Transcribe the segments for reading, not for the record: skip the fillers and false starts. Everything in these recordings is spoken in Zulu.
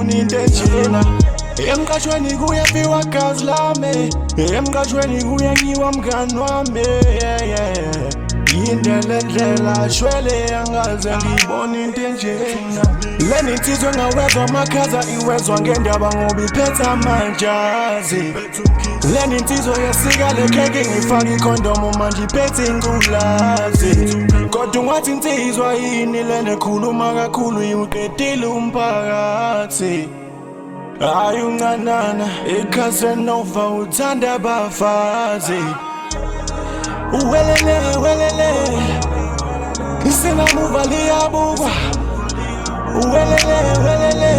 ngibona into enjena emkashweni kuyafiwa gazi lami emkashweni kuyanyiwa mngani wami indlela endlela shwele angaze ngibona into enjena leni insizwe ngawezwa amakhaza iwezwa ngendaba ngoba iphetha amanjazi leni insizwe yasika lekheke ngifaka ikhondomu manje iphethe ingulazi kodwa ungathi insizwa yini lena ekhuluma kakhulu iwuqedile umphakathi hayi uncanana eCasanova uthanda abafazi welele isinamuva liyabukwa welele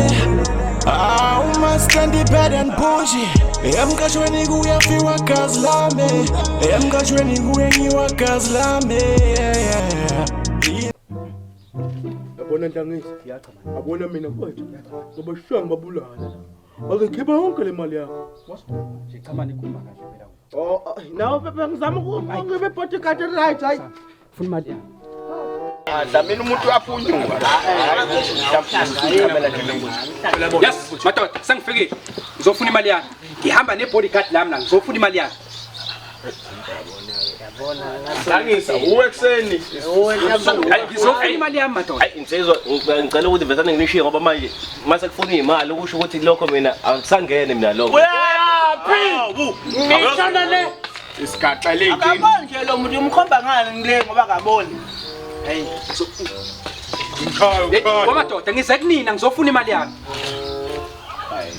uma standi bad and pushy emkashweni kuyafiwa gazi lami emkashweni kuyenyiwa gazi lami yabona ntangisi abona mina mfowethu ngoba shwa ngibabulala ake khipha yonke le mali yakho nje cha manje ikhuluma kahle phela nawe pepe ngizama ukungibe bodyguard right hayi ufuna imali yakho Dlamini umuntu uyafunyuka. Yes madoda sengifikile ngizofuna imali yakho ngihamba nebodyguard lami la ngizofuna imali yakho Ntangisa uwekuseni. Ngizofuna imali yami madoda Hayi insizwa ngicela ukuthi vesane nginishiye ngoba manje mase kufuna imali ukusho ukuthi lokho mina angisangene mina lokho. ngishona le Isigaxa lengi. Akaboni nje lo muntu umkhomba ngani ngile ngoba akaboni. Hey. Madoda ngize kunina ngizofuna imali yakho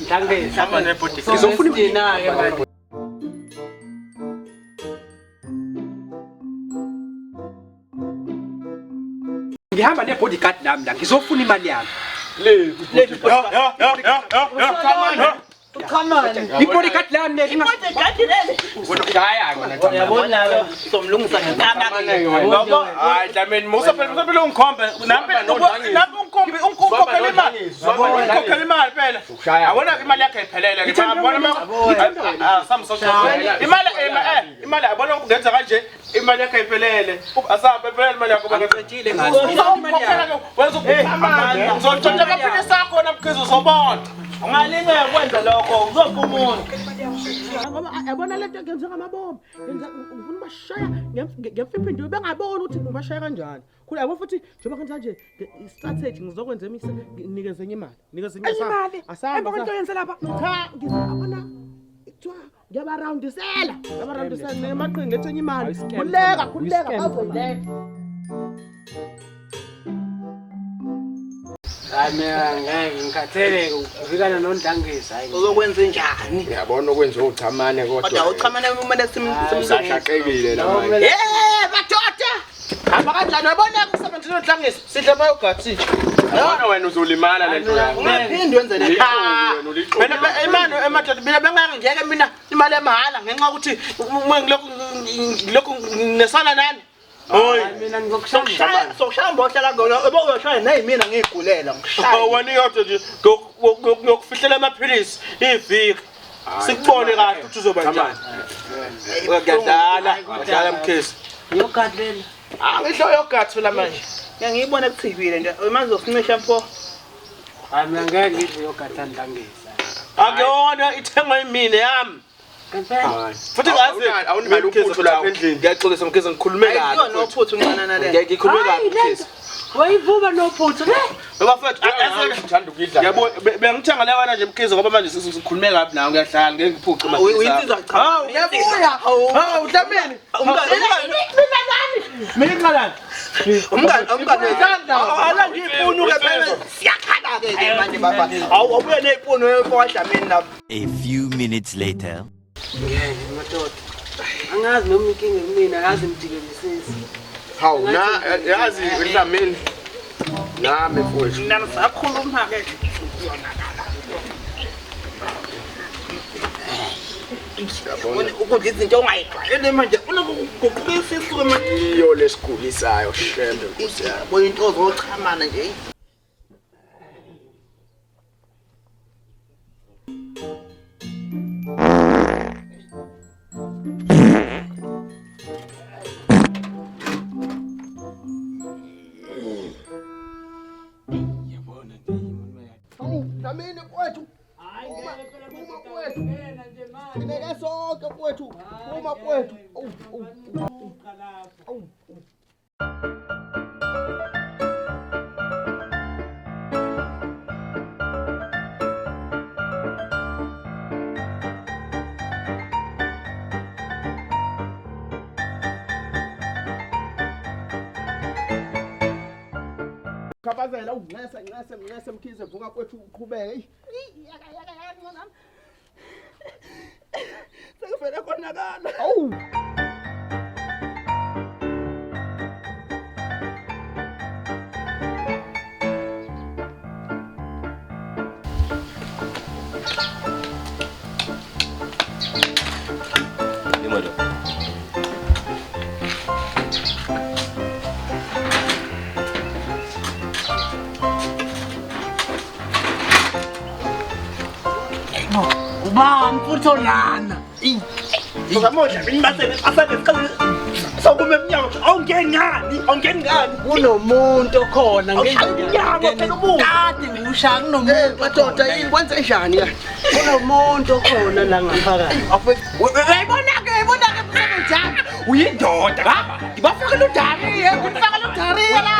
Ntangisa. Hamba nebodyguard. ngizofuna imali Ke manje. ngihamba nebodyguard lami la ngizofuna imali yakho ibodyguard lami le Ushaya kona Uyabona lo somlungisa ngekama. Ngoba hayi Dlamini musaphela ungikhombe nampela lapho ungikhokela imali. Ungikhokela imali phela. Awona imali yakhe iphelele ke yabona imali yabona ungenza kanje imali yakhe iphelele asabe phela imali yakho ngicetshile ngazi wenza ukuphama ngizotshontsha kaphini sakho namkhizo sobona Ungalinge ukwenza lokho uzopha umuntu. ngoba yabona lento ngenzeka amabomba ngifuna bashaya ngefiphi nje bengabona ukuthi ngibashaya kanjani khula yabo futhi njengoba kanjani nje strategy ngizokwenza nikeze enye imali Imali. asamba Into yenze lapha. cha ngizabona kuthiwa ngiyabaroundisela nemaqhinga ethenye imali khuleka bazoyileka Ngeke ngikhathele uvikana noNdangisa hayi. Uzokwenza njani? Uyabona okwenza uchamane Kodwa uchamane kumele simshaqekile la manje madoda. Hamba kanjani wabona kusebenzisa noNdangisa? Sidle bayogathi. Yabona wena uzolimala lento yakho Ungaphindi wenze le. Mina imali emadoda mina bengeke ngeke mina imali emahala ngenxa ukuthi uma ngilokhu nesana nani. Hoyi mina ngizokushaya sokushaya mbohla ngona ebowushaya nayi mina ngigulela ngishaya wena yodwa nje ngokufihlela amaphilisi iviki sikubone kahle ukuthi uzoba njani uyadlala mkhisi yogadlela ngisho yogathi phela manje ngiyibona kuTV nje manje uzosinisha pho hayi mina ngeke ngidle yogatha Ndangisa akuyona ithengwa yimini yami futhi ngazi awunimali uphuthu lapha endlini ngiyaxolisa mkhisi ngikhulume kahle ayikho nophuthu nqanana le ngikhulume kahle mkhisi wayivuba nophuthu le bafethu ngithanda ukidla yabo bengithenga la wena nje mkhize ngoba manje sikhulume kabi nawe ngiyahlala ngeke ngiphuce manje uyinsiza cha uyabuya Dlamini mina nani mina nqalana umngane ala ngifuna ke phela siyakhala ke manje baba awubuye nezifuno eFoDlamini lapha. A few minutes later. Ngeke madoda angazi noma inkinga kumina yazi mjikelisisi hawu na yazi Dlamini nami mfowethu mina ngisakhuluma ke ukuthi izinto ongayijwayele manje unokuguqulisa isuke manje iyo lesigulisayo shembe nkosi yami bo into zochamana nje Dlamini kwethu. Phuma kwethu. Ngeke sonke kwethu. Phuma kwethu. Khabazela ngese mkhize vuka kwethu uqhubeke. Sekuvele konakala. Awu. Imoto. Uba mfutho lana. Ukamodla imbasene asane siqale sokume emnyango awungeni ngani kunomuntu khona ngendlela kade ngiushaya kunomuntu madoda yini kwenze njani la kunomuntu khona la ngaphakathi uyibona ke msebenzana uyindoda baba ngibafakela udariye ngifakela udariye la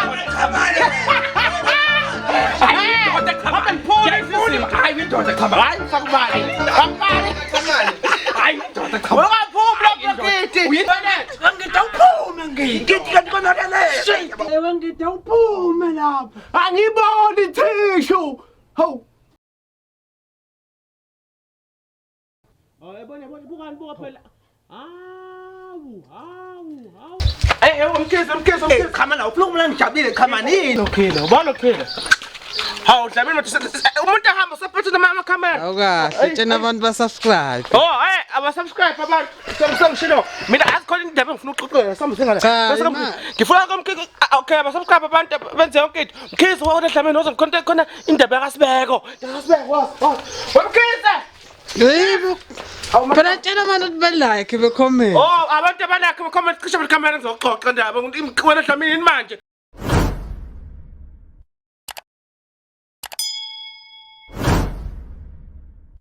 Ngidawuphume lapha angiboni thishu ho Yabona buka phela. Hawu. umkhize khama la uphuma ngijabulile khama nini Lokhile, ubona lokhile. Hawu Dlamini umuntu ahamba usaphethe amakhamera. Awukahle tshena abantu ba-subscribe. Oh, aba-subscribe abantu. Sengishilo. Mina asikhona indaba engifuna ukuxoxela sambisengala. Ngifuna komkhize okay, aba-subscribe abantu benze yonke into. Mkhize wona Dlamini oze ngikhonte khona indaba yakasibeko. Wamkhize. Yebo. Phela tshena abantu ukuthi be-like be-comment. Oh, abantu abalakhe be-comment cishe belikhamera ngizoxoxa indaba. Wena Dlamini yini manje?